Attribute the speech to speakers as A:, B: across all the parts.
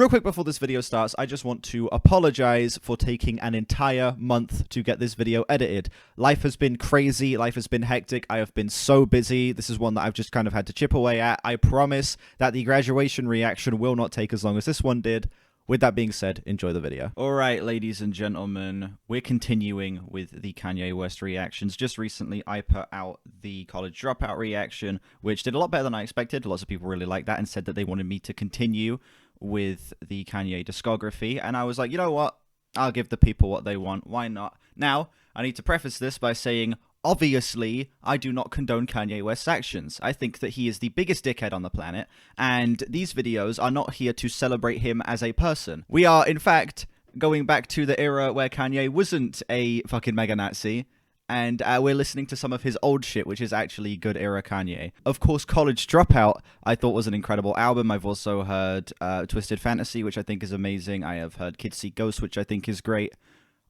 A: Real quick before this video starts, I just want to apologize for taking an entire month to get this video edited. Life has been crazy, life has been hectic, I have been so busy. This is one that I've just kind of had to chip away at. I promise that the graduation reaction will not take as long as this one did. With that being said, enjoy the video. Alright, ladies and gentlemen, we're continuing with the Kanye West reactions. Just recently, I put out the college dropout reaction, which did a lot better than I expected. Lots of people really liked that and said that they wanted me to continue with the Kanye discography, and I was like, you know what? I'll give the people what they want. Why not? Now, I need to preface this by saying, obviously, I do not condone Kanye West's actions. I think that he is the biggest dickhead on the planet, and these videos are not here to celebrate him as a person. We are, in fact, going back to the era where Kanye wasn't a fucking mega Nazi, and we're listening to some of his old shit, which is actually good era Kanye. Of course, College Dropout, I thought was an incredible album. I've also heard Twisted Fantasy, which I think is amazing. I have heard Kids See Ghosts, which I think is great.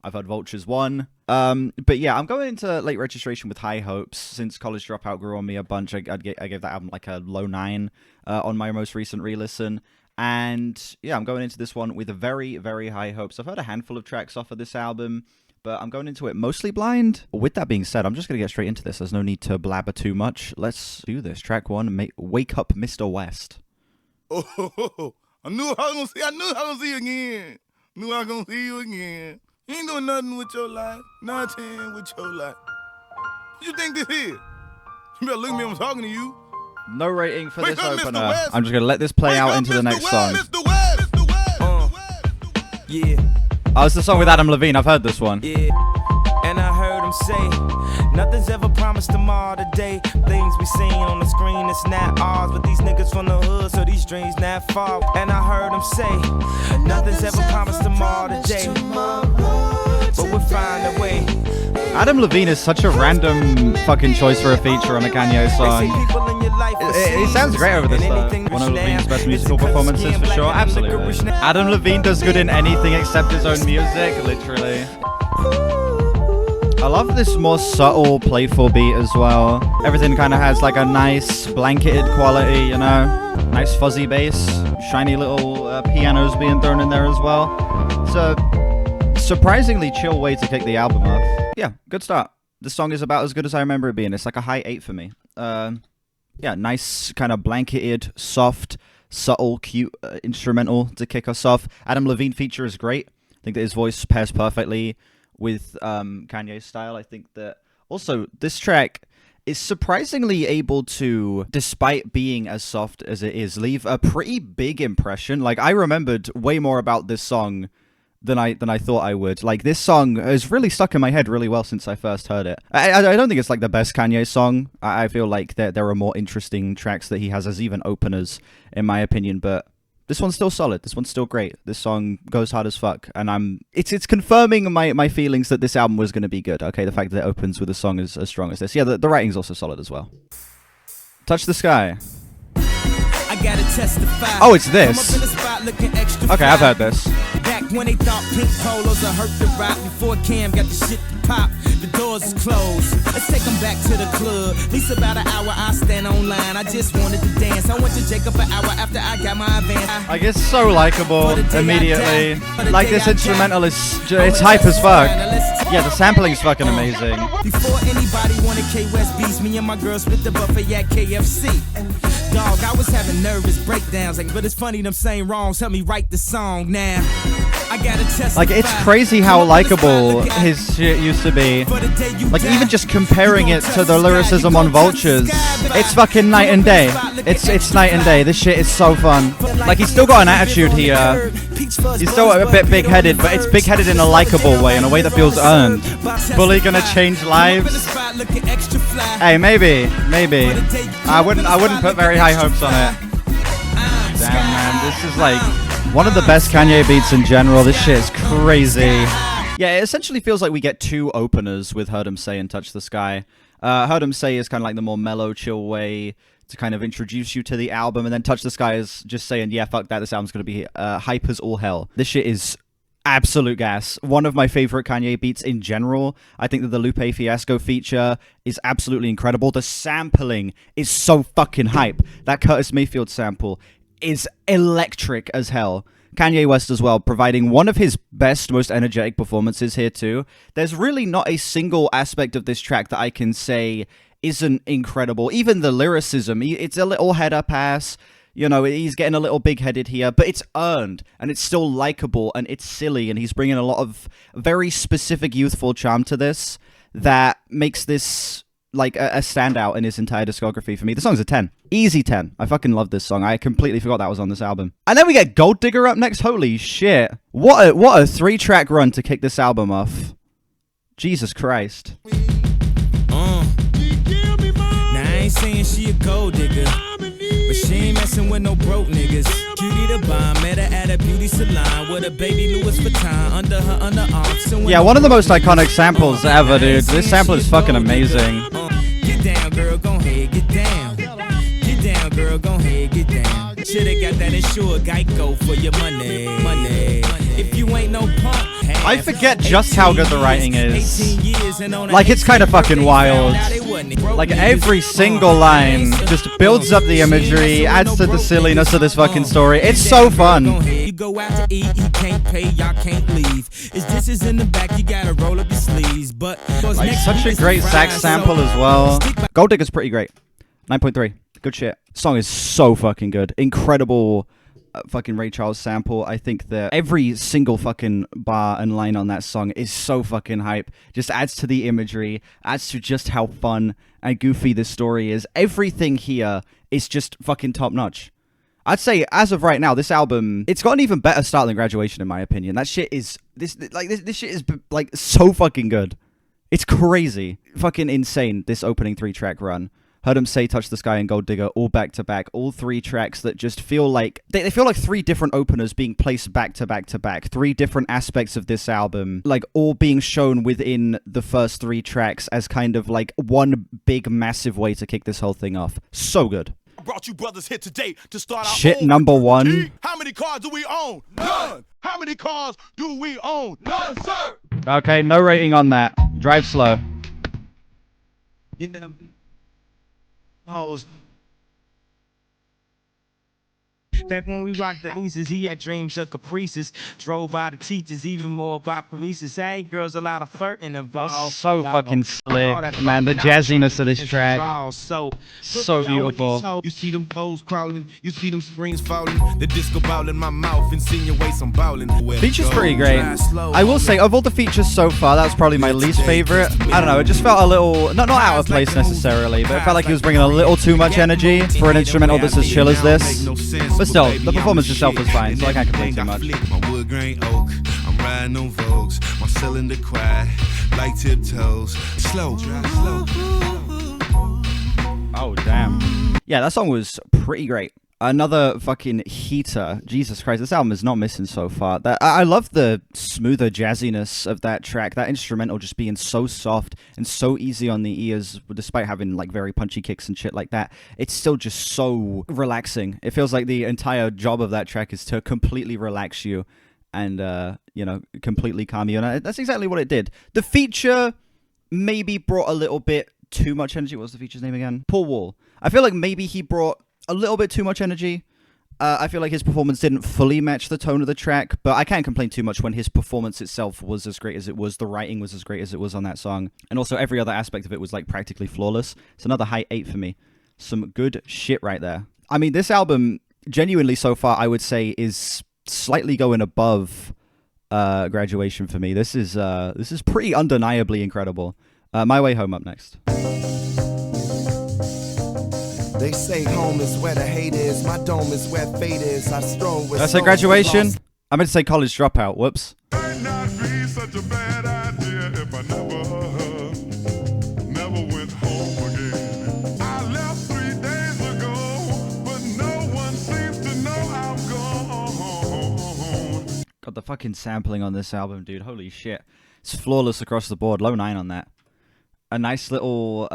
A: I've heard Vultures 1. But yeah, I'm going into Late Registration with high hopes. Since College Dropout grew on me a bunch, I gave that album like a low 9 on my most recent re-listen. And yeah, I'm going into this one with very, very high hopes. I've heard a handful of tracks off of this album, but I'm going into it mostly blind. With that being said, I'm just going to get straight into this. There's no need to blabber too much. Let's do this. Track 1, Wake Up, Mr. West.
B: Oh, I knew I was gonna see you again. Knew I was gonna see you again. You ain't doing nothing with your life. Nothing with your life. What you think this is? You better look at me when I'm talking to you.
A: No rating for
B: Wake
A: this
B: up,
A: opener.
B: Mr. West.
A: I'm just going to let this play out into the next song.
B: Mr. West, Mr. West.
C: Yeah.
A: Oh, it's the song with Adam Levine. I've heard this one.
C: Yeah, and I heard him say, nothing's ever promised tomorrow today. Things we seen on the screen, it's not ours. But these niggas from the hood, so these dreams not far. And I heard him say, nothing's ever promised tomorrow today. But we'll find a way.
A: Adam Levine is such a random fucking choice for a feature on a Kanye song. It sounds great over this though. One of Levine's best musical performances for sure, absolutely. Adam Levine does good in anything except his own music, literally. I love this more subtle, playful beat as well. Everything kind of has like a nice blanketed quality, you know? Nice fuzzy bass, shiny little pianos being thrown in there as well. It's a surprisingly chill way to kick the album off. Yeah, good start. The song is about as good as I remember it being. It's like a high 8 for me. Yeah, nice kind of blanketed, soft, subtle, cute instrumental to kick us off. Adam Levine feature is great. I think that his voice pairs perfectly with Kanye's style. I think that also this track is surprisingly able to, despite being as soft as it is, leave a pretty big impression. Like, I remembered way more about this song than I thought I would. Like, this song has really stuck in my head really well since I first heard it. I don't think it's like the best Kanye song. I feel like there are more interesting tracks that he has as even openers, in my opinion, but this one's still solid. This one's still great. This song goes hard as fuck, and it's confirming my feelings that this album was going to be good. Okay, the fact that it opens with a song as strong as this. Yeah, the writing's also solid as well. Touch the Sky.
C: I gotta testify.
A: Oh, it's this. Okay, I've heard this.
C: Back when they thought pink polos would hurt the rock, before Cam got the shit to pop, the doors is closed. Let's take them back to the club. At least about an hour I stand online. I just wanted to dance. I went to Jacob an hour after I got my advance.
A: Like, it's so likable immediately. Like, this instrumental is it's hype as fuck. Yeah, the sampling's fucking amazing.
C: Before anybody wanted K West beats, me and my girl split the buffet at KFC. Dog, I was having nervous breakdowns, like, but it's funny them saying wrongs help me write the song now. I gotta test.
A: Like, it's crazy how likable his shit used to be. Like, even just comparing it to the lyricism on Vultures, it's fucking night and day. It's night and day. This shit is so fun. Like, he's still got an attitude here. He's still a bit big-headed, but it's big-headed in a likable way, in a way that feels earned. Fully gonna change lives? Hey, maybe. I wouldn't put very high hopes on it. Damn, man, this is like one of the best Kanye beats in general. This shit is crazy. Yeah, it essentially feels like we get two openers with Heard 'Em Say and Touch the Sky. Heard 'Em Say is kind of like the more mellow, chill way to kind of introduce you to the album, and then Touch the Sky is just saying, yeah, fuck that, this album's gonna be hype as all hell. This shit is absolute gas. One of my favorite Kanye beats in general. I think that the Lupe Fiasco feature is absolutely incredible. The sampling is so fucking hype. That Curtis Mayfield sample is electric as hell. Kanye West as well, providing one of his best, most energetic performances here too. There's really not a single aspect of this track that I can say isn't incredible. Even the lyricism, it's a little header pass. You know, he's getting a little big-headed here, but it's earned, and it's still likable, and it's silly, and he's bringing a lot of very specific youthful charm to this that makes this, like, a standout in his entire discography for me. The song's a 10. Easy 10. I fucking love this song. I completely forgot that was on this album. And then we get Gold Digger up next. Holy shit. What a 3-track run to kick this album off. Jesus Christ.
C: Now, I ain't saying she a gold digger, but she ain't messing with no broke niggas. Cutie the bomb, met her at a beauty salon with a baby Louis Vuitton under her underarm.
A: Yeah, one of the most iconic samples ever, dude. This sample is fucking amazing.
C: Get down, girl, gon' head, get down. Get down, girl, gon' head, get down. Shoulda got that insured Geico for your money. If you ain't no punk,
A: I forget just how good the writing is. Like, it's kind of fucking wild. Like, every single line just builds up the imagery, adds to the silliness of this fucking story. It's so fun.
C: You go out to eat, he can't pay, y'all can't leave. His dishes in the back, you gotta roll up your sleeves. But
A: like, such a great sax sample as well. Gold Digger's pretty great. 9.3. Good shit. Song is so fucking good. Incredible fucking Ray Charles sample. I think that every single fucking bar and line on that song is so fucking hype. Just adds to the imagery, adds to just how fun and goofy this story is. Everything here is just fucking top notch. I'd say, as of right now, this album, it's got an even better start than Graduation, in my opinion. That shit is, this shit is, like, so fucking good. It's crazy. Fucking insane, this opening 3-track run. Heard Him Say, Touch the Sky, and Gold Digger, all back to back. All 3 tracks that just feel like, they feel like 3 different openers being placed back to back to back. 3 different aspects of this album, like, all being shown within the first 3 tracks as kind of like one big, massive way to kick this whole thing off. So good.
B: Brought you brothers here today to start our
A: Shit
B: own
A: number 1.
B: How many cars do we own? None. How many cars do we own? None, sir.
A: Okay, no rating on that. Drive slow.
C: You know, hoes. That when we rocked the Aces, he had dreams of caprices. Drove by the teachers, even more by police. Hey, girls, a lot of flirting involved.
A: So fucking slick, man. The jazziness of this track. So beautiful.
C: You see them poles crawling, you see them screens falling. The disco ball in my mouth, insinuates I'm bowling.
A: Feature's pretty great. I will say, of all the features so far, that was probably my least favorite. I don't know, it just felt a little, not out of place necessarily, but it felt like he was bringing a little too much energy for an instrumental that's as chill as this. But still, the performance itself was fine, so I can't complain too much.
D: My wood grain oak, I'm riding on Vogues, my cylinder quiet, like tiptoes, slow.
A: Oh, damn. Yeah, that song was pretty great. Another fucking heater. Jesus Christ, this album is not missing so far. I love the smoother jazziness of that track. That instrumental just being so soft and so easy on the ears, despite having like very punchy kicks and shit like that. It's still just so relaxing. It feels like the entire job of that track is to completely relax you and, you know, completely calm you. And that's exactly what it did. The feature maybe brought a little bit too much energy. What was the feature's name again? Paul Wall. I feel like maybe he brought a little bit too much energy. I feel like his performance didn't fully match the tone of the track, but I can't complain too much when his performance itself was as great as it was. The writing was as great as it was on that song. And also every other aspect of it was like practically flawless. It's another high 8 for me. Some good shit right there. I mean, this album, genuinely so far, I would say is slightly going above Graduation for me. This is pretty undeniably incredible. My Way Home up next.
E: They say home is where the hate is. My dome is where fate is. I stroll with.
A: Did I say Graduation? I meant to say College Dropout. Whoops.
B: Might not be such a bad idea if I never went home again. I left 3 days ago, but no one seems to know I'm gone.
A: God, the fucking sampling on this album, dude. Holy shit. It's flawless across the board. Low 9 on that. A nice little,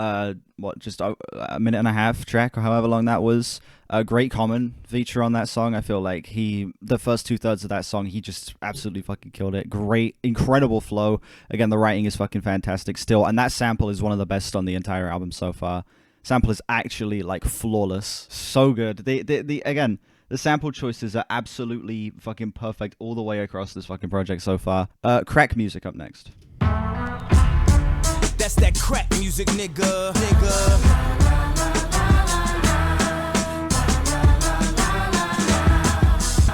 A: just a minute and a half track, or however long that was. A great Common feature on that song. I feel like the first 2/3 of that song, he just absolutely fucking killed it. Great, incredible flow. Again, the writing is fucking fantastic still. And that sample is one of the best on the entire album so far. Sample is actually, like, flawless. So good. Again, The sample choices are absolutely fucking perfect all the way across this fucking project so far. Crack music up next.
C: That's that crack music, nigga.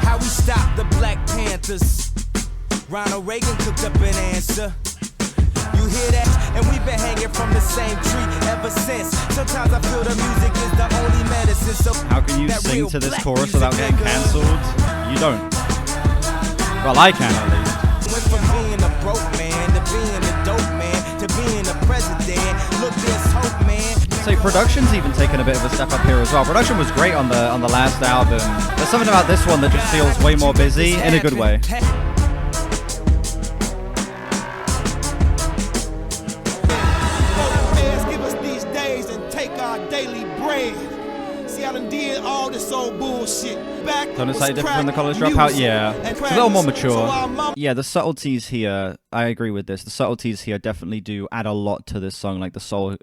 C: How we stop the Black Panthers? Ronald Reagan cooked up an answer. You hear that? And we've been hanging from the same tree ever since. Sometimes I feel the music is the only medicine. So
A: how can you sing to this chorus without getting cancelled? You don't. Well, I can at least.
C: Went from being a broke man to being a dope man to being a president. Look, this hope, man.
A: So production's even taken a bit of a step up here as well. Production was great on the last album. There's something about this one that just feels way more busy in a good way. Don't it say different from the college dropout? Yeah. It's a little more mature. Yeah, the subtleties here, I agree with this. The subtleties here definitely do add a lot to this song, like the soul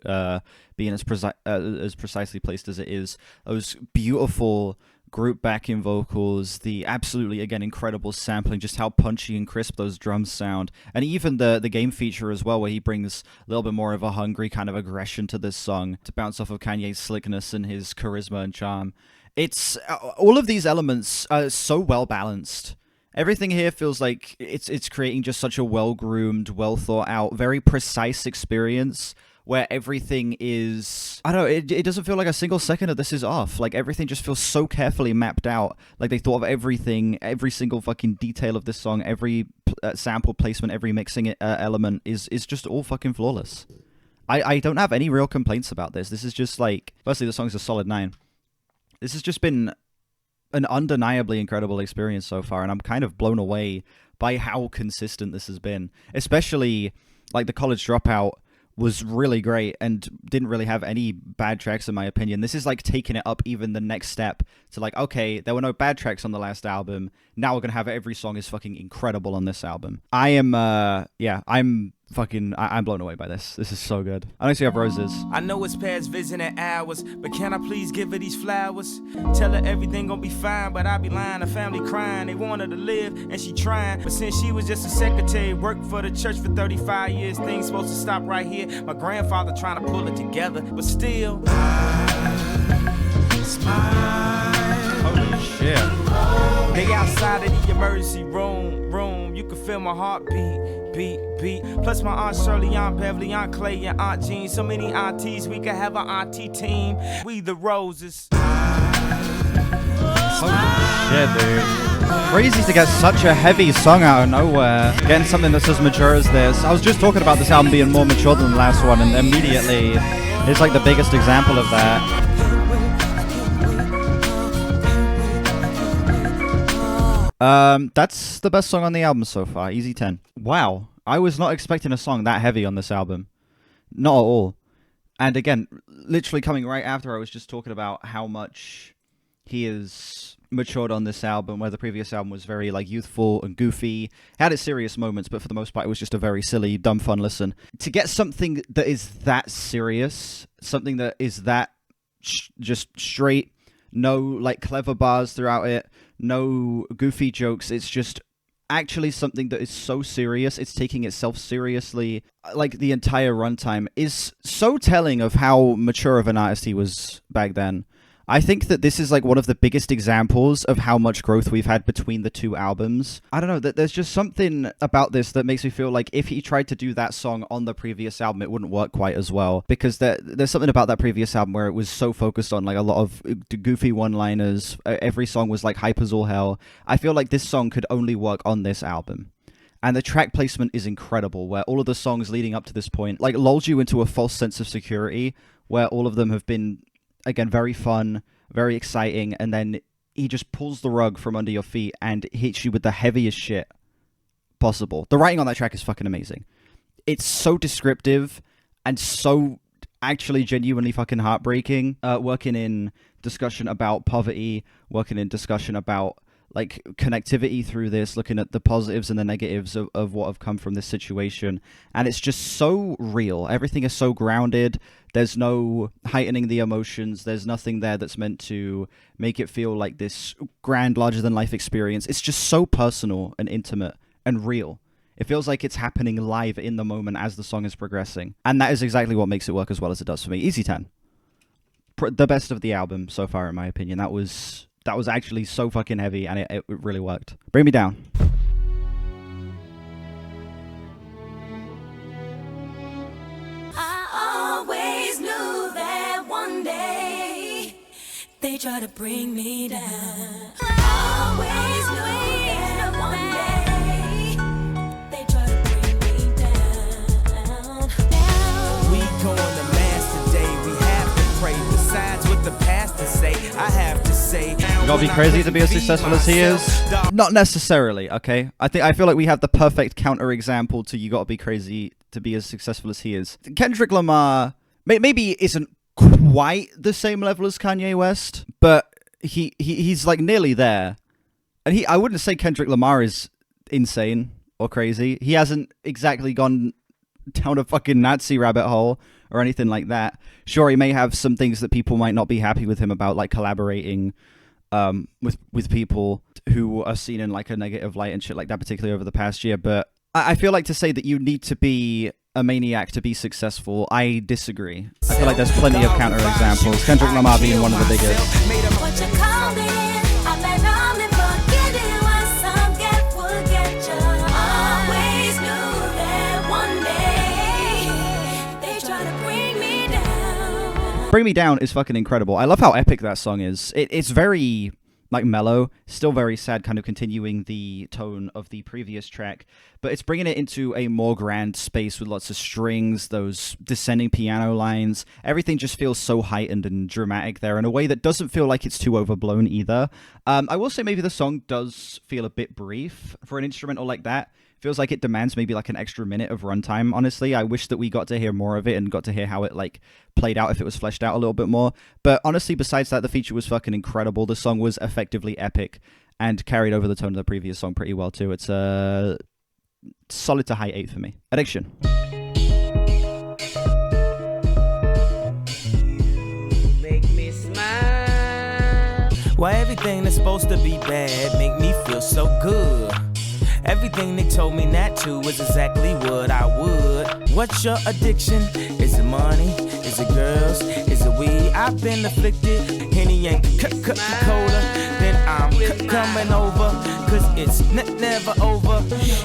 A: being as precisely placed as it is. Those beautiful group backing vocals, the absolutely, again, incredible sampling, just how punchy and crisp those drums sound. And even the game feature as well, where he brings a little bit more of a hungry kind of aggression to this song to bounce off of Kanye's slickness and his charisma and charm. It's all of these elements are so well balanced. Everything here feels like it's creating just such a well-groomed, well-thought-out, very precise experience where everything is... I don't know, it doesn't feel like a single second of this is off. Like, everything just feels so carefully mapped out. Like, they thought of everything, every single fucking detail of this song, every sample placement, every mixing element is just all fucking flawless. I don't have any real complaints about this. This is just like... Firstly, the song's a solid 9. This has just been an undeniably incredible experience so far, and I'm kind of blown away by how consistent this has been. Especially, like, the College Dropout was really great and didn't really have any bad tracks in my opinion. This is like taking it up even the next step to like, okay, there were no bad tracks on the last album. Now we're gonna have every song is fucking incredible on this album. I'm blown away by this. This is so good. I don't see have roses.
C: I know it's past visiting hours, but can I please give her these flowers? Tell her everything gonna be fine, but I be lying, her family crying. They want her to live, and she trying. But since she was just a secretary, worked for the church for 35 years, things supposed to stop right here. My grandfather trying to pull it together, but still.
A: Holy shit.
C: They outside of the emergency room. You can feel my heartbeat. Beat. Plus my Aunt Shirley, Aunt Beverly, Aunt Clay, and Aunt Jean. So many aunties, we could have an auntie team. We the Roses.
A: Holy shit, dude. Crazy to get such a heavy song out of nowhere. Getting something that's as mature as this. I was just talking about this album being more mature than the last one, and immediately it's like the biggest example of that. That's the best song on the album so far. Easy 10. Wow. I was not expecting a song that heavy on this album. Not at all. And again, literally coming right after, I was just talking about how much he is matured on this album, where the previous album was very like youthful and goofy. Had its serious moments, but for the most part, it was just a very silly, dumb, fun listen. To get something that is that serious, something that is that just straight, no like clever bars throughout it, no goofy jokes, it's just actually something that is so serious, it's taking itself seriously. Like, the entire runtime is so telling of how mature of an artist he was back then. I think that this is like one of the biggest examples of how much growth we've had between the two albums. I don't know, that there's just something about this that makes me feel like if he tried to do that song on the previous album, it wouldn't work quite as well. Because there's something about that previous album where it was so focused on like a lot of goofy one-liners. Every song was like hype as all hell. I feel like this song could only work on this album. And the track placement is incredible, where all of the songs leading up to this point like lulls you into a false sense of security, where all of them have been, again, very fun, very exciting, and then he just pulls the rug from under your feet and hits you with the heaviest shit possible. The writing on that track is fucking amazing. It's so descriptive and so actually genuinely fucking heartbreaking. Working in discussion about poverty, working in discussion about like connectivity through this, looking at the positives and the negatives of what have come from this situation. And it's just so real. Everything is so grounded. There's no heightening the emotions. There's nothing there that's meant to make it feel like this grand, larger than life experience. It's just so personal and intimate and real. It feels like it's happening live in the moment as the song is progressing. And that is exactly what makes it work as well as it does for me. Easy 10. The best of the album so far, in my opinion. That was actually so fucking heavy, and it really worked. Bring Me Down.
F: I always knew that one day they try to bring me down. I always knew that one day they try to bring me down.
C: We going to mass today. We have to pray. Besides what the pastor say, I have to say.
A: You gotta be crazy to be as successful as he is? Not necessarily, okay? I feel like we have the perfect counterexample to you gotta be crazy to be as successful as he is. Kendrick Lamar maybe isn't quite the same level as Kanye West, but he's like nearly there. And I wouldn't say Kendrick Lamar is insane or crazy. He hasn't exactly gone down a fucking Nazi rabbit hole or anything like that. Sure, he may have some things that people might not be happy with him about, like collaborating with people who are seen in like a negative light and shit like that, particularly over the past year. But I feel like to say that you need to be a maniac to be successful, I disagree. I feel like there's plenty of counterexamples. Kendrick Lamar being one of the biggest.
F: What you called it, I bet I'm in forget it when some get forget you. Always knew that one day they try to bring me down.
A: Bring Me Down is fucking incredible. I love how epic that song is. It's very like mellow, still very sad, kind of continuing the tone of the previous track, but it's bringing it into a more grand space with lots of strings, those descending piano lines. Everything just feels so heightened and dramatic there in a way that doesn't feel like it's too overblown either. I will say maybe the song does feel a bit brief for an instrumental like that. Feels like it demands maybe like an extra minute of runtime, honestly. I wish that we got to hear more of it and got to hear how it like played out if it was fleshed out a little bit more. But honestly, besides that, the feature was fucking incredible. The song was effectively epic and carried over the tone of the previous song pretty well too. It's a solid to high 8 for me. Addiction.
C: Make me smile. Why everything that's supposed to be bad make me feel so good? Everything they told me not to was exactly what I would. What's your addiction? Is it money? Is it girls? Is it weed? I've been afflicted. Henny ain't Coca-Cola. Then I'm coming over. Cause it's never over.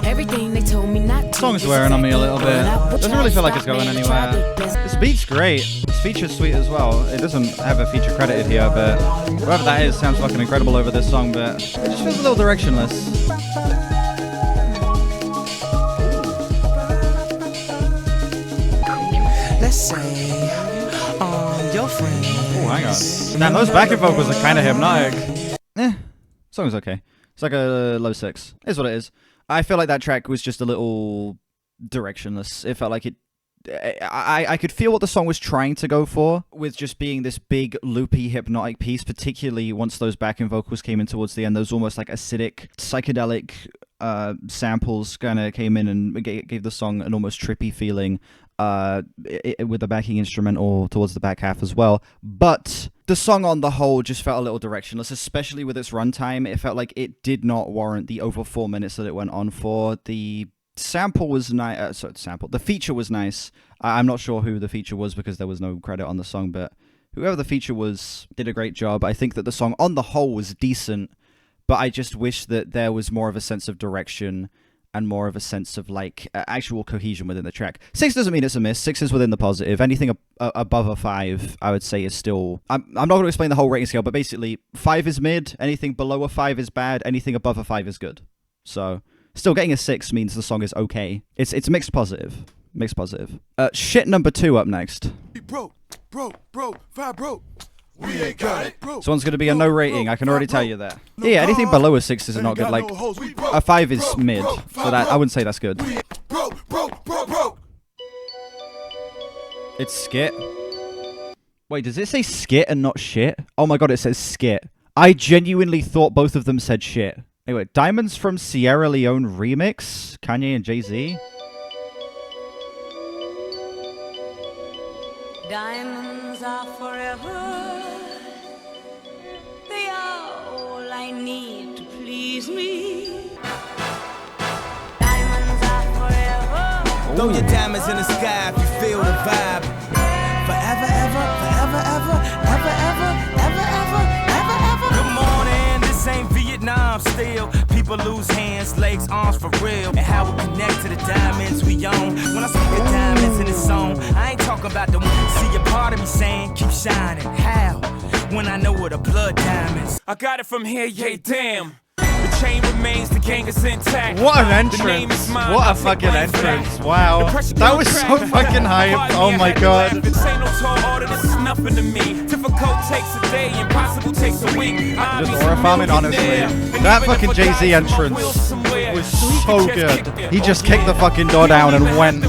F: Everything they told me not to.
A: Song's wearing on me a little bit. Doesn't really feel like it's going anywhere. This beat's great. This feature's sweet as well. It doesn't have a feature credited here, but whoever that is sounds fucking incredible over this song, but it just feels a little directionless.
C: Let's say, your friend.
A: Oh, hang on. Damn, those backing vocals are kind of hypnotic. Song's okay. It's like a low 6. Is what it is. I feel like that track was just a little directionless. It felt like it. I could feel what the song was trying to go for with just being this big loopy hypnotic piece, particularly once those backing vocals came in towards the end. Those almost like acidic psychedelic samples kind of came in and gave the song an almost trippy feeling with the backing instrumental towards the back half as well. But the song on the whole just felt a little directionless, especially with its runtime. It felt like it did not warrant the over 4 minutes that it went on for. The sample was nice. The feature was nice. I'm not sure who the feature was because there was no credit on the song, but whoever the feature was did a great job. I think that the song on the whole was decent, but I just wish that there was more of a sense of direction and more of a sense of like actual cohesion within the track. 6 doesn't mean it's a miss. 6 is within the positive. Anything above a 5, I would say, is still. I'm not going to explain the whole rating scale, but basically 5 is mid. Anything below a 5 is bad. Anything above a 5 is good. So still getting a 6 means the song is okay. It's mixed positive. Mixed positive. Shit number 2 up next.
B: Broke, 5 broke. We ain't got it.
A: So one's going to be a no rating. I can already tell you that. Yeah, anything below a 6 is not good. Like a 5 is mid. So that I wouldn't say that's good.
B: Broke.
A: It's Skit. Wait, does it say Skit and not shit? Oh my god, it says Skit. I genuinely thought both of them said shit. Anyway, Diamonds from Sierra Leone remix, Kanye and Jay-Z.
F: Diamonds are forever. They are all I need to please me. Diamonds are forever.
C: Throw your diamonds in the sky if you feel the vibe. Forever, ever, forever, ever, ever, ever, ever, ever, ever, ever. Good morning, this ain't Vietnam still. People lose hands, legs, arms for real. And how we connect to the diamonds we own. When I speak of diamonds in this song, I ain't talking about the one. See a part of me saying, keep shining. How? When I know where the blood diamonds. I got it from here, yeah, damn. The chain remains, the gang is intact.
A: What an entrance. What a fucking entrance. Wow. That was so fucking hype. Oh my god.
C: This ain't no tall order, this is nothing to me. Difficult takes a day, impossible takes a week.
A: Just aura farming, honestly. That fucking Jay-Z entrance was so good. He just kicked the fucking door down and went.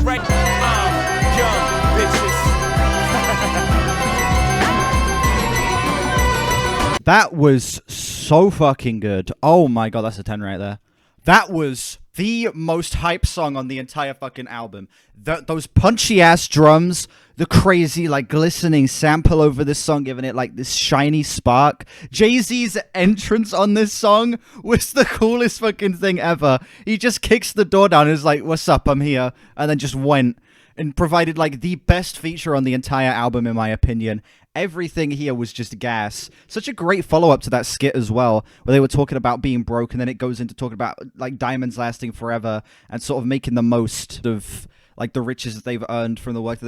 A: That was so fucking good. Oh my god, that's a 10 right there. That was the most hype song on the entire fucking album. Those punchy ass drums, the crazy like glistening sample over this song, giving it like this shiny spark. Jay-Z's entrance on this song was the coolest fucking thing ever. He just kicks the door down and is like, "What's up? I'm here," and then just went and provided like the best feature on the entire album in my opinion. Everything here was just gas. Such a great follow-up to that skit as well, where they were talking about being broke, and then it goes into talking about like diamonds lasting forever and sort of making the most of like the riches that they've earned from the work that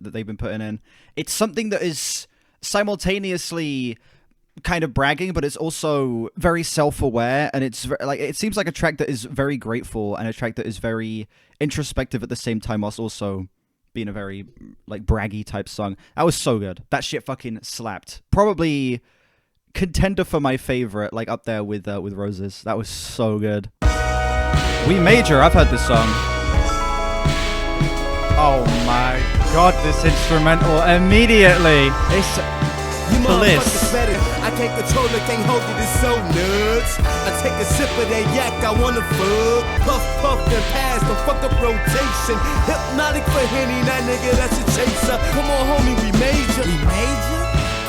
A: they've been putting in. It's something that is simultaneously kind of bragging, but it's also very self-aware, and it's like it seems like a track that is very grateful and a track that is very introspective at the same time, whilst also being a very like braggy type song. That was so good. That shit fucking slapped. Probably contender for my favorite, like up there with Roses. That was so good. We Major. I've heard this song. Oh my god, this instrumental immediately. It's bliss.
E: I can't control it, can't hold it, it's so nuts. I take a sip of that yak, I wanna fuck. Puff, puff, and pass, the fuck up rotation. Hypnotic for Henny, that nigga, that's a chaser. Come on, homie, we major.
C: We major?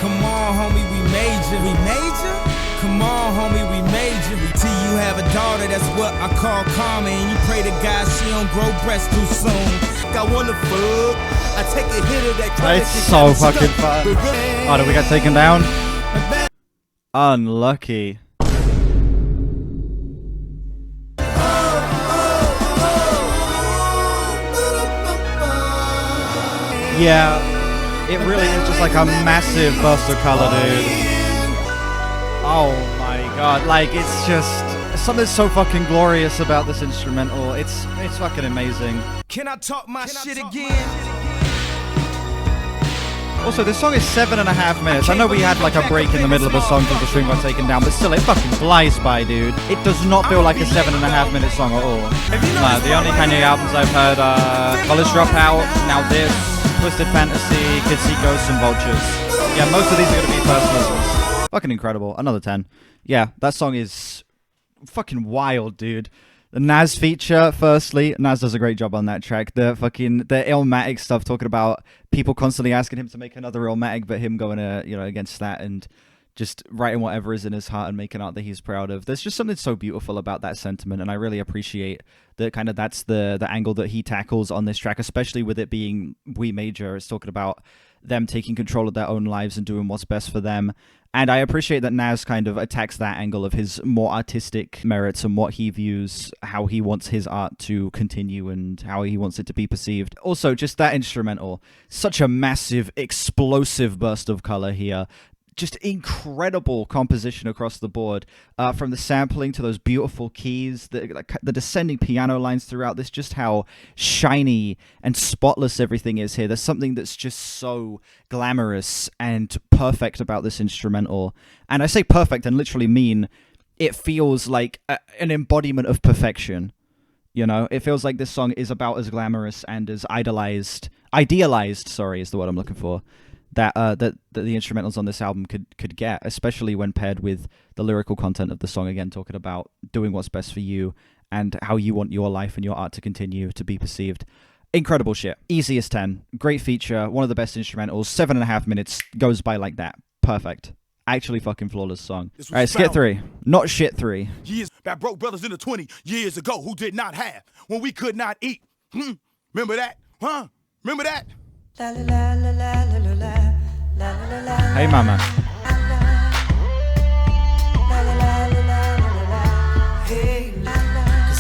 C: Come on, homie, we major. We major? Come on, homie, we major. Till you have a daughter, that's what I call karma. And you pray to God she don't grow breasts too soon.
E: I wanna fuck. I take a hit of that chronic.
A: It's so fucking fun. Oh, did we get taken down? Unlucky. Yeah, it really is just like a massive burst of color, dude. Oh my god, like it's just something so fucking glorious about this instrumental. It's fucking amazing.
C: Can I talk my shit again?
A: Also, this song is 7.5 minutes. I know we had like a break in the middle of the song because the stream got taken down, but still, it fucking flies by, dude. It does not feel like a 7.5 minute song at all. No, the only Kanye albums I've heard are College Dropout, Now This, Twisted Fantasy, Kids See Ghosts, and Vultures. Yeah, most of these are going to be first listens. Fucking incredible. Another 10. Yeah, that song is fucking wild, dude. The Nas feature, firstly, Nas does a great job on that track. The Illmatic stuff, talking about people constantly asking him to make another Illmatic, but him going against that and just writing whatever is in his heart and making art that he's proud of. There's just something so beautiful about that sentiment, and I really appreciate that. Kind of that's the angle that he tackles on this track, especially with it being We Major. It's talking about them taking control of their own lives and doing what's best for them. And I appreciate that Nas kind of attacks that angle of his more artistic merits and what he views, how he wants his art to continue and how he wants it to be perceived. Also, just that instrumental, such a massive, explosive burst of color here. Just incredible composition across the board, from the sampling to those beautiful keys, the descending piano lines throughout this, just how shiny and spotless everything is here. There's something that's just so glamorous and perfect about this instrumental. And I say perfect and literally mean it feels like an embodiment of perfection. You know, it feels like this song is about as glamorous and as idealized, is the word I'm looking for, that the instrumentals on this album could get, especially when paired with the lyrical content of the song. Again, talking about doing what's best for you and how you want your life and your art to continue to be perceived. Incredible shit. Easy as 10. Great feature. One of the best instrumentals. 7.5 minutes. Goes by like that. Perfect. Actually fucking flawless song. All right, Skit 3. Not shit 3.
B: Years that broke brothers into 20 years ago who did not have when we could not eat. Remember that? Huh? Remember that?
A: Hey, mama.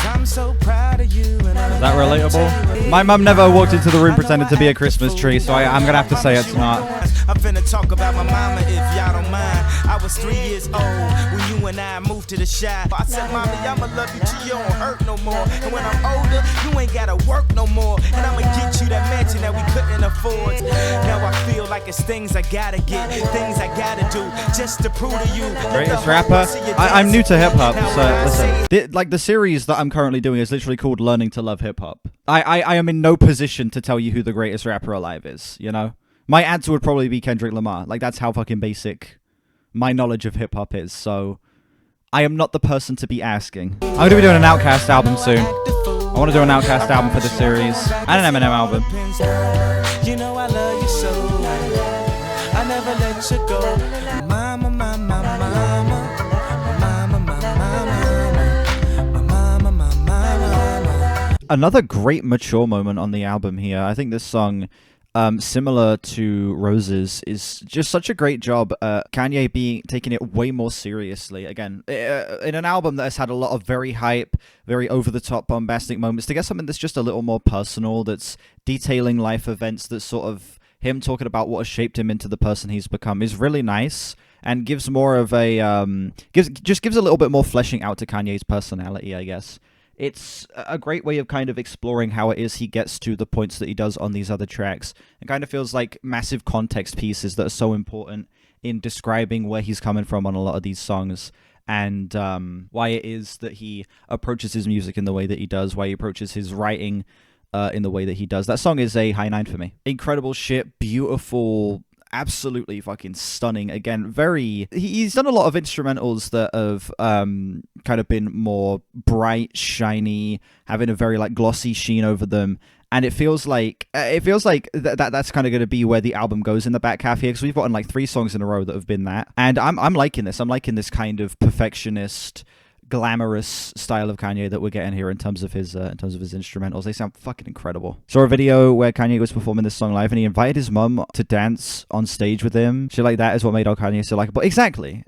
C: I'm so proud of you. And
A: Is that relatable? My mum never walked into the room pretending to be a Christmas tree, so I'm gonna have to say it's not.
C: I'm finna talk about my mama if y'all don't mind. I was 3 years old when you and I moved to the shy. I said, Mommy, I'ma love you till you don't hurt no more. And when I'm older, you ain't gotta work no more. And I'ma get you that mansion that we couldn't afford. Now I feel like it's things I gotta get, things I gotta do just to prove to you.
A: Greatest rapper? I'm new to hip hop, so listen. Like the series that I'm currently doing is literally called Learning to Love Hip Hop. I am in no position to tell you who the greatest rapper alive is, you know? My answer would probably be Kendrick Lamar. Like, that's how fucking basic my knowledge of hip hop is, so I am not the person to be asking. I'm gonna be doing an Outkast album soon. I want to do an Outkast album for the series, and an Eminem album.
C: You know I love you so. I never let you go. Mama, mama, mama, mama, mama, mama, mama.
A: Another great mature moment on the album here. I think this song, similar to Roses, is just such a great job. Kanye taking it way more seriously. Again, in an album that has had a lot of very hype, very over-the-top bombastic moments, to get something that's just a little more personal, that's detailing life events, that's sort of him talking about what has shaped him into the person he's become, is really nice, and gives more of a gives a little bit more fleshing out to Kanye's personality, I guess. It's a great way of kind of exploring how it is he gets to the points that he does on these other tracks. It kind of feels like massive context pieces that are so important in describing where he's coming from on a lot of these songs, and why it is that he approaches his music in the way that he does, why he approaches his writing in the way that he does. That song is a high 9 for me. Incredible shit, beautiful, absolutely fucking stunning. Again, he's done a lot of instrumentals that have kind of been more bright, shiny, having a very like glossy sheen over them, and it feels like that's kind of going to be where the album goes in the back half here, because we've gotten like 3 songs in a row that have been that, and I'm liking this. I'm liking this kind of perfectionist, glamorous style of Kanye that we're getting here in terms of his instrumentals. They sound fucking incredible. Saw a video where Kanye was performing this song live, and he invited his mum to dance on stage with him. Shit like that is what made our Kanye so likable. Exactly.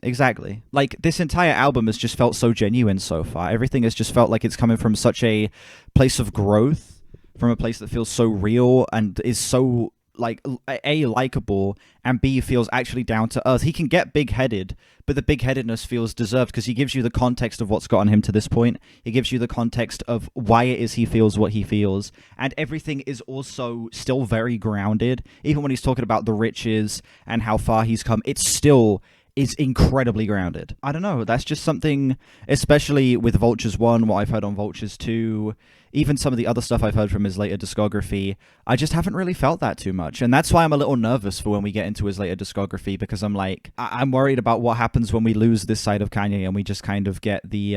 A: Like, this entire album has just felt so genuine so far. Everything has just felt like it's coming from such a place of growth, from a place that feels so real and is so like A, likable, and B, feels actually down to earth. He can get big-headed, but the big-headedness feels deserved because he gives you the context of what's gotten him to this point. He gives you the context of why it is he feels what he feels, and everything is also still very grounded. Even when he's talking about the riches and how far he's come, it still is incredibly grounded. I don't know, that's just something, especially with Vultures 1, what I've heard on Vultures 2, even some of the other stuff I've heard from his later discography, I just haven't really felt that too much. And that's why I'm a little nervous for when we get into his later discography, because I'm like, I'm worried about what happens when we lose this side of Kanye and we just kind of get the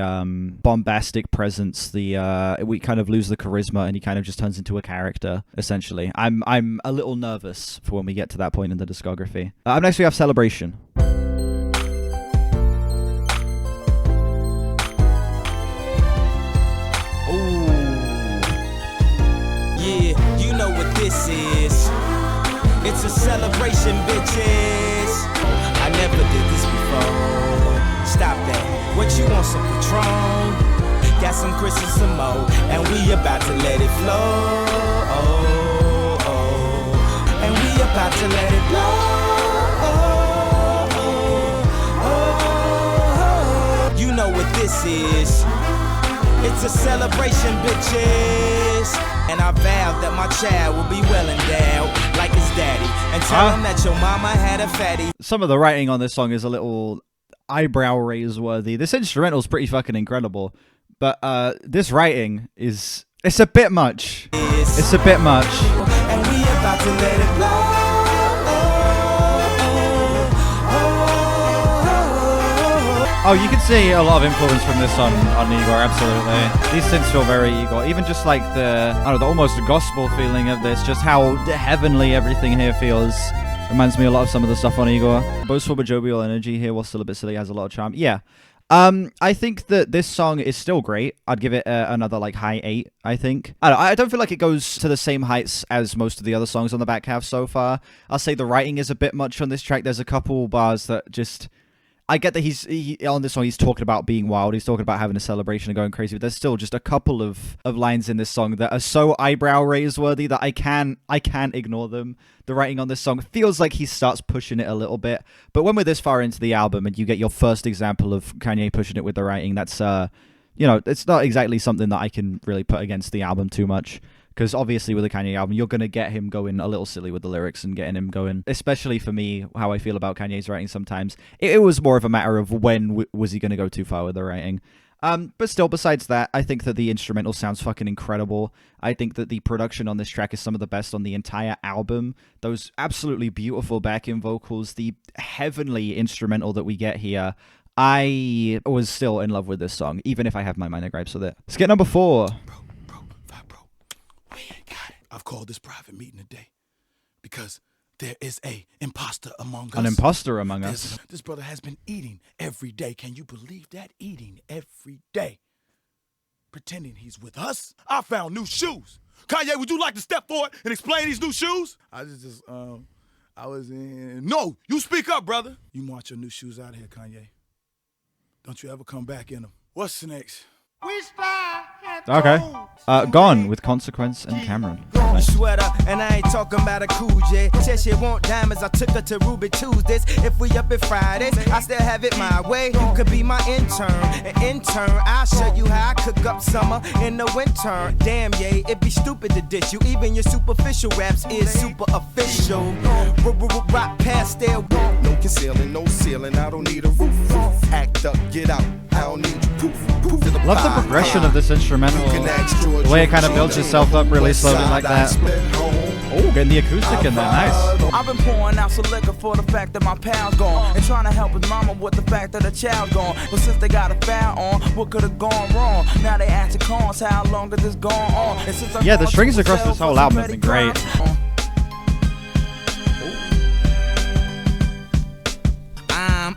A: bombastic presence, we kind of lose the charisma and he kind of just turns into a character, essentially. I'm a little nervous for when we get to that point in the discography. Up next we have Celebration.
C: This is, it's a celebration, bitches. I never did this before. Stop that. What you want, some Patron? Got some Chris and some Mo, and we about to let it flow. And we about to let it blow. You know what this is. It's a celebration, bitches. And I vowed that my child will be well endowed like his daddy. And tell him that your mama had a fatty.
A: Some of the writing on this song is a little eyebrow raise worthy. This instrumental is pretty fucking incredible. But this writing it's a bit much. It's a bit much.
C: And we about to let it blow.
A: Oh, you can see a lot of influence from this on Igor, absolutely. These synths feel very Igor. Even just like the, I don't know, the almost gospel feeling of this, just how heavenly everything here feels. Reminds me a lot of some of the stuff on Igor. Boastful but jovial energy here, while still a bit silly, has a lot of charm. Yeah. I think that this song is still great. I'd give it another like high 8, I think. I don't feel like it goes to the same heights as most of the other songs on the back half so far. I'll say the writing is a bit much on this track. There's a couple bars that just... I get that he on this song he's talking about being wild, he's talking about having a celebration and going crazy, but there's still just a couple of lines in this song that are so eyebrow raise worthy that I can't ignore them. The writing on this song feels like he starts pushing it a little bit, but when we're this far into the album and you get your first example of Kanye pushing it with the writing, that's it's not exactly something that I can really put against the album too much. Because obviously with a Kanye album, you're going to get him going a little silly with the lyrics and getting him going. Especially for me, how I feel about Kanye's writing sometimes. It was more of a matter of when was he going to go too far with the writing. But still, besides that, I think that the instrumental sounds fucking incredible. I think that the production on this track is some of the best on the entire album. Those absolutely beautiful backing vocals, the heavenly instrumental that we get here. I was still in love with this song, even if I have my minor gripes with it. Skit number 4.
B: I've called this private meeting today because there is a imposter among us.
A: An imposter among us.
B: This brother has been eating every day. Can you believe that? Eating every day. Pretending he's with us. I found new shoes. Kanye, would you like to step forward and explain these new shoes? I was in... No, you speak up, brother. You march your new shoes out of here, Kanye. Don't you ever come back in them. What's next?
A: Okay. Gone with Consequence and Cameron. Nice.
C: Sweater, and I ain't talking about a cool J. Said she want diamonds, I took her to Ruby Tuesdays. If we up at Fridays, I still have it my way. You could be my intern, an intern. I'll show you how I cook up summer in the winter. Damn, yeah, it'd be stupid to dish you. Even your superficial raps is super official. Rock pastel.
E: No concealing, no ceiling. I don't need a roof. Act up, get out. I don't need you. Poof.
A: Love the progression of this instrumental. The way it kind of builds itself up really slowly like that. Oh, getting the acoustic in there, nice.
C: I've been pouring out some liquor for the fact that my pal's gone, and trying to help his mama with the fact that the child's gone. But since they got a foul on, what could have gone wrong? Now they asking cons, how long has this gone on? And since
A: yeah, the strings across this whole album have been great.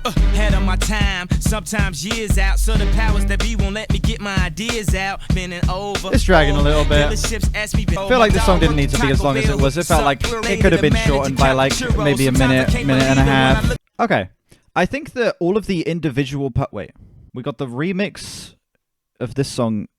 C: Ahead of my time, sometimes years out, so the powers that be won't let me get my ideas out. Bending over.
A: It's dragging a little bit. I feel like this song didn't need to be as long as it was. It felt like it could have been shortened by like maybe a minute and a half. Okay. I think that all of the individual wait, we got the remix of this song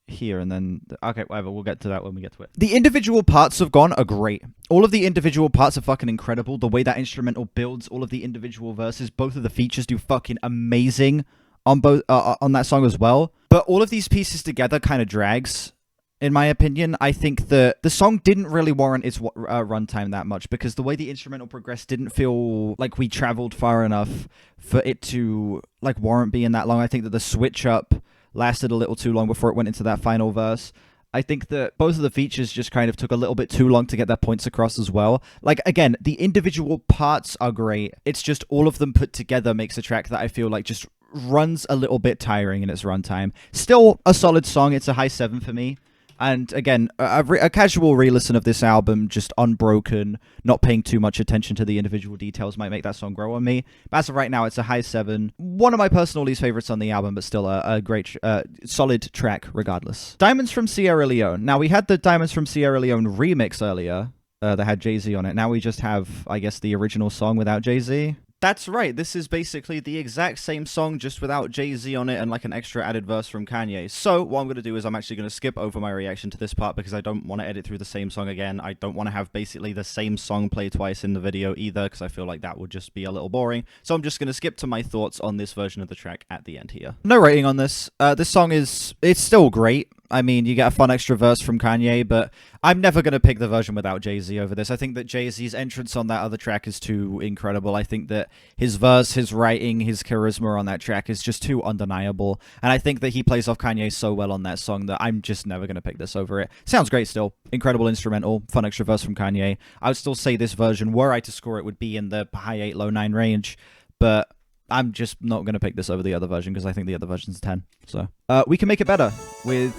A: here, and then okay, whatever, we'll get to that when we get to it. The individual parts of Gone are great. All of the individual parts are fucking incredible. The way that instrumental builds all of the individual verses, both of the features do fucking amazing on both on that song as well. But all of these pieces together kind of drags, in my opinion. I think that the song didn't really warrant its runtime that much, because the way the instrumental progressed didn't feel like we traveled far enough for it to like warrant being that long. I think that the switch up lasted a little too long before it went into that final verse. I think that both of the features just kind of took a little bit too long to get their points across as well. Like, again, the individual parts are great. It's just all of them put together makes a track that I feel like just runs a little bit tiring in its runtime. Still a solid song. It's a high 7 for me. And again, a casual re-listen of this album, just unbroken, not paying too much attention to the individual details might make that song grow on me. But as of right now, it's a high 7. One of my personal least favorites on the album, but still a great, solid track regardless. Diamonds from Sierra Leone. Now, we had the Diamonds from Sierra Leone remix earlier that had Jay-Z on it. Now we just have, I guess, the original song without Jay-Z. That's right, this is basically the exact same song, just without Jay-Z on it and like an extra added verse from Kanye. So what I'm going to do is I'm actually going to skip over my reaction to this part, because I don't want to edit through the same song again. I don't want to have basically the same song play twice in the video either, because I feel like that would just be a little boring. So I'm just going to skip to my thoughts on this version of the track at the end here. No rating on this. This song it's still great. I mean, you get a fun extra verse from Kanye, but I'm never going to pick the version without Jay-Z over this. I think that Jay-Z's entrance on that other track is too incredible. I think that his verse, his writing, his charisma on that track is just too undeniable. And I think that he plays off Kanye so well on that song that I'm just never going to pick this over it. Sounds great still. Incredible instrumental, fun extra verse from Kanye. I would still say this version, were I to score it, would be in the high 8, low 9 range. But I'm just not going to pick this over the other version because I think the other version's 10. So, we can make it better with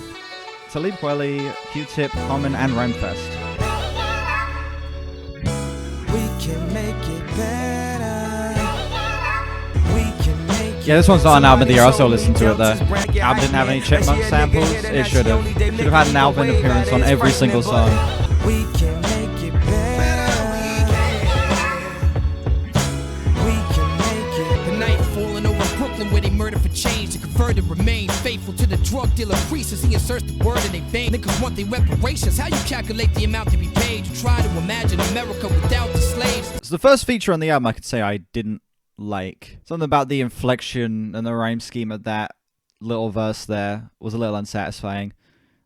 A: Talib Kweli, Q-Tip, Common, and Rhymefest.
C: We can make it better. We can make it.
A: Yeah, this one's not an album of the year. I'll still listen to it though. Album didn't have any Chipmunk samples. It should have. Should have had an Alvin appearance on every single song.
C: We can make it better. We can make it.
G: The night falling over Brooklyn where they murder for change. The converted remain faithful to the drug dealer priest as he inserts the word in their vein. Niggas want their reparations. How you calculate the amount to be paid? You try to imagine America without the slaves.
A: So the first feature on the album I could say I didn't like. Something about the inflection and the rhyme scheme of that little verse there was a little unsatisfying.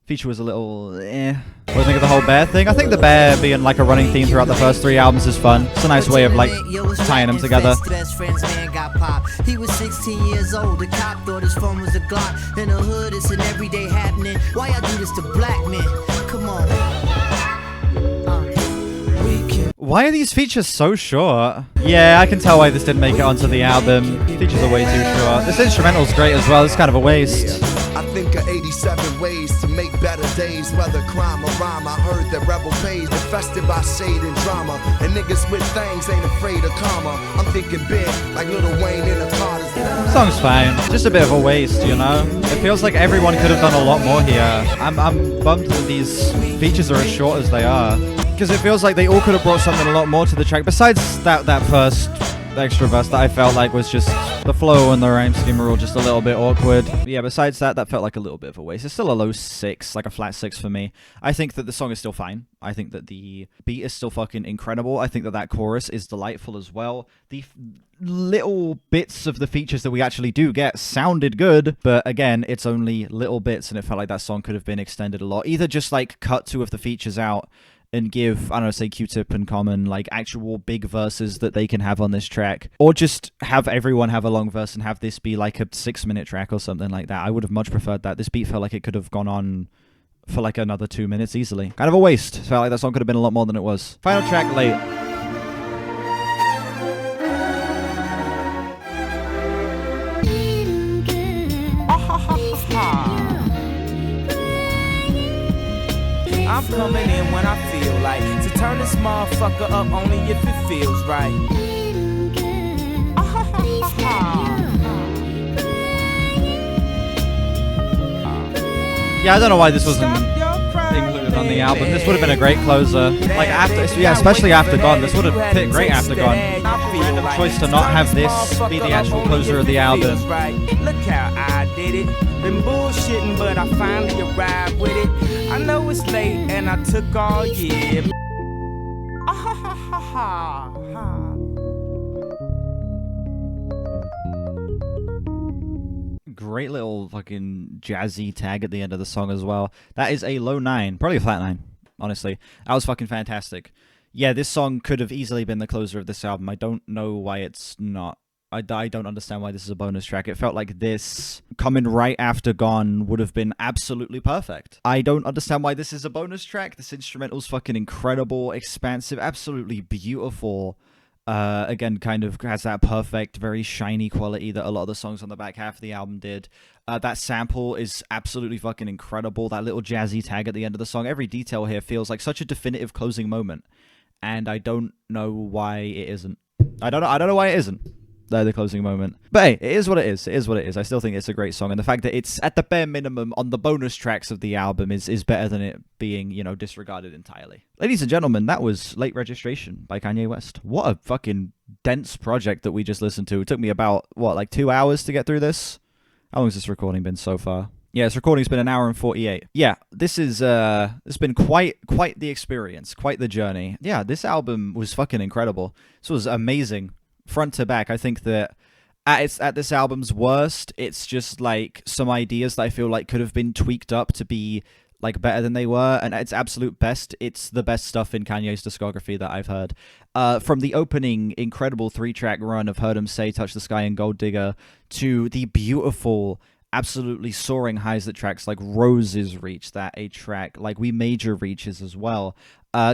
A: Feature was a little eh. What do you think of the whole bear thing? I think the bear being like a running theme throughout the first 3 albums is fun. It's a nice way of like tying them together.
H: Best friend's man got popped. He was 16 years old. The cop thought his phone was a Glock. In the hood, it's an everyday happening. Why y'all do this to black men? Come on.
A: Why are these features so short? Yeah, I can tell why this didn't make it onto the album. Features are way too short. This instrumental's great as well. It's kind of a waste.
E: I think of 87 ways to make better days, whether crime or rhyme. I heard that rebel pays infested by shade and drama, and niggas with things ain't afraid of karma. I'm thinking big, like Lil Wayne in the Carters.
A: Song's fine. Just a bit of a waste, you know? It feels like everyone could have done a lot more here. I'm bummed that these features are as short as they are, because it feels like they all could have brought something a lot more to the track. Besides that first extra verse that I felt like was just the flow and the rhyme scheme are all just a little bit awkward. Yeah, besides that felt like a little bit of a waste. It's still a low 6, like a flat 6 for me. I think that the song is still fine. I think that the beat is still fucking incredible. I think that chorus is delightful as well. The little bits of the features that we actually do get sounded good, but again, it's only little bits, and it felt like that song could have been extended a lot. Either just like cut 2 of the features out and give, I don't know, say Q-Tip and Common, like, actual big verses that they can have on this track. Or just have everyone have a long verse and have this be, like, a 6-minute track or something like that. I would have much preferred that. This beat felt like it could have gone on for, like, another 2 minutes easily. Kind of a waste. Felt like that song could have been a lot more than it was. Final track, Late.
C: I'm coming in when I feel like to turn this motherfucker up only if it feels right.
A: Yeah, I don't know why this wasn't included on the album. This would have been a great closer. Like after, yeah, especially after Gone. This would have fit great after Gone. Random choice to not have this be the actual closer of the album.
C: Look how I did it. Been bullshitting, but I finally arrived with it. I know it's late and I took all year.
A: Great little fucking jazzy tag at the end of the song as well. That is a low 9, probably a flat 9, honestly. That was fucking fantastic. Yeah, this song could have easily been the closer of this album. I don't know why it's not. I don't understand why this is a bonus track. It felt like this, coming right after Gone, would have been absolutely perfect. I don't understand why this is a bonus track. This instrumental's fucking incredible, expansive, absolutely beautiful. Again, kind of has that perfect, very shiny quality that a lot of the songs on the back half of the album did. That sample is absolutely fucking incredible. That little jazzy tag at the end of the song. Every detail here feels like such a definitive closing moment. And I don't know why it isn't. I don't know why it isn't. The closing moment. But hey, it is what it is. It is what it is. I still think it's a great song. And the fact that it's at the bare minimum on the bonus tracks of the album is better than it being, you know, disregarded entirely. Ladies and gentlemen, that was Late Registration by Kanye West. What a fucking dense project that we just listened to. It took me about, what, like 2 hours to get through this? How long has this recording been so far? Yeah, this recording's been 1 hour and 48. Yeah, this is, it's been quite the experience, quite the journey. Yeah, this album was fucking incredible. This was amazing. Front to back. I think that at this album's worst, it's just like some ideas that I feel like could have been tweaked up to be like better than they were, and at its absolute best, it's the best stuff in Kanye's discography that I've heard. From the opening incredible 3-track run of Heard 'Em Say, Touch the Sky and Gold Digger, to the beautiful, absolutely soaring highs that tracks like Roses reach, that A track, like We Major reaches as well.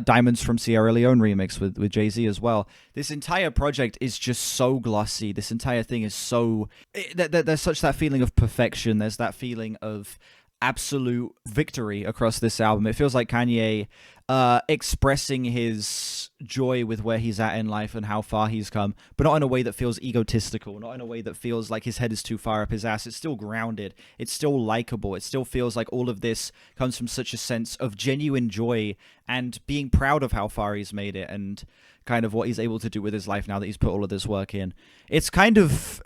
A: Diamonds from Sierra Leone remix with Jay-Z as well. This entire project is just so glossy. This entire thing is so... There's such that feeling of perfection. There's that feeling of absolute victory across this album. It feels like Kanye expressing his joy with where he's at in life and how far he's come, but not in a way that feels egotistical, not in a way that feels like his head is too far up his ass. It's still grounded. It's still likable. It still feels like all of this comes from such a sense of genuine joy and being proud of how far he's made it and kind of what he's able to do with his life now that he's put all of this work in. It's kind of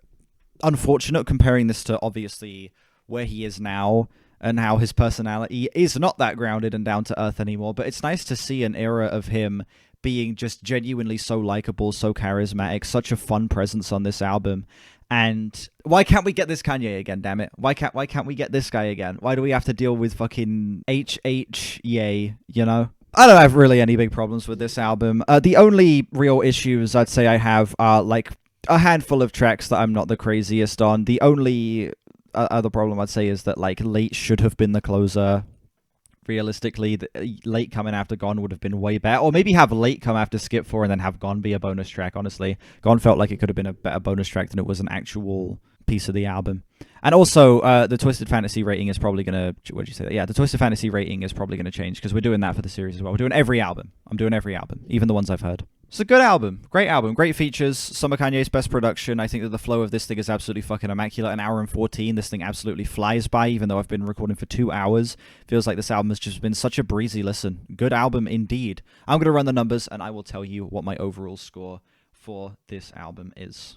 A: unfortunate comparing this to obviously where he is now and how his personality is not that grounded and down to earth anymore, but it's nice to see an era of him being just genuinely so likable, so charismatic, such a fun presence on this album. And why can't we get this Kanye again, damn it? Why can't we get this guy again? Why do we have to deal with fucking yay, you know? I don't have really any big problems with this album. The only real issues I'd say I have are like a handful of tracks that I'm not the craziest on. The only other problem I'd say is that like Late should have been the closer. Realistically, Late coming after Gone would have been way better, or maybe have Late come after Skit 4 and then have Gone be a bonus track. Honestly, Gone felt like it could have been a better bonus track than it was an actual piece of the album. And also the Twisted Fantasy rating is probably gonna, what did you say? Yeah, the Twisted Fantasy rating is probably gonna change because we're doing that for the series as well. We're doing every album. I'm doing every album, even the ones I've heard. It's a good album, great features, some of Kanye's best production. I think that the flow of this thing is absolutely fucking immaculate. An hour and 14, this thing absolutely flies by, even though I've been recording for 2 hours. Feels like this album has just been such a breezy listen. Good album indeed. I'm going to run the numbers and I will tell you what my overall score for this album is.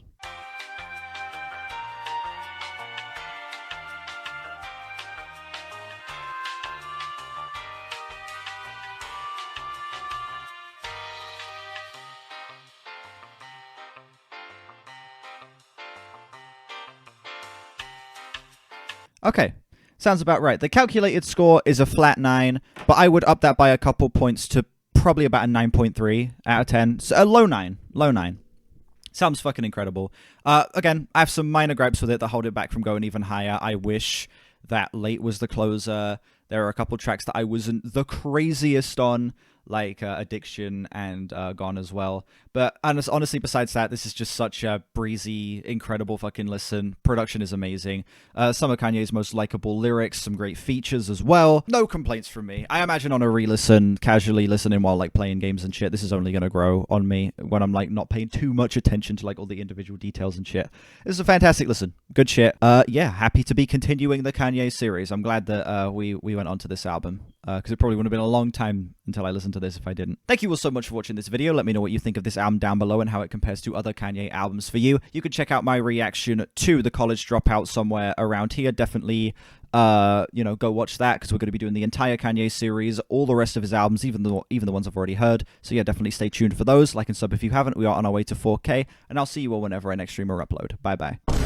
A: Okay, sounds about right. The calculated score is a flat 9, but I would up that by a couple points to probably about a 9.3 out of 10. So a low 9. Sounds fucking incredible. Again, I have some minor gripes with it that hold it back from going even higher. I wish that Late was the closer. There are a couple tracks that I wasn't the craziest on, like Addiction and Gone as well. But honestly, besides that, this is just such a breezy, incredible fucking listen. Production is amazing. Some of Kanye's most likable lyrics, some great features as well. No complaints from me. I imagine on a re-listen, casually listening while like playing games and shit, this is only going to grow on me when I'm like not paying too much attention to like all the individual details and shit. This is a fantastic listen. Good shit. Yeah, happy to be continuing the Kanye series. I'm glad that we went on to this album. Because it probably would have been a long time until I listened to this if I didn't. Thank you all so much for watching this video. Let me know what you think of this album down below and how it compares to other Kanye albums for you. You can check out my reaction to The College Dropout somewhere around here. Definitely, go watch that because we're going to be doing the entire Kanye series, all the rest of his albums, even the ones I've already heard. So yeah, definitely stay tuned for those. Like and sub if you haven't. We are on our way to 4K, and I'll see you all whenever I next stream or upload. Bye-bye.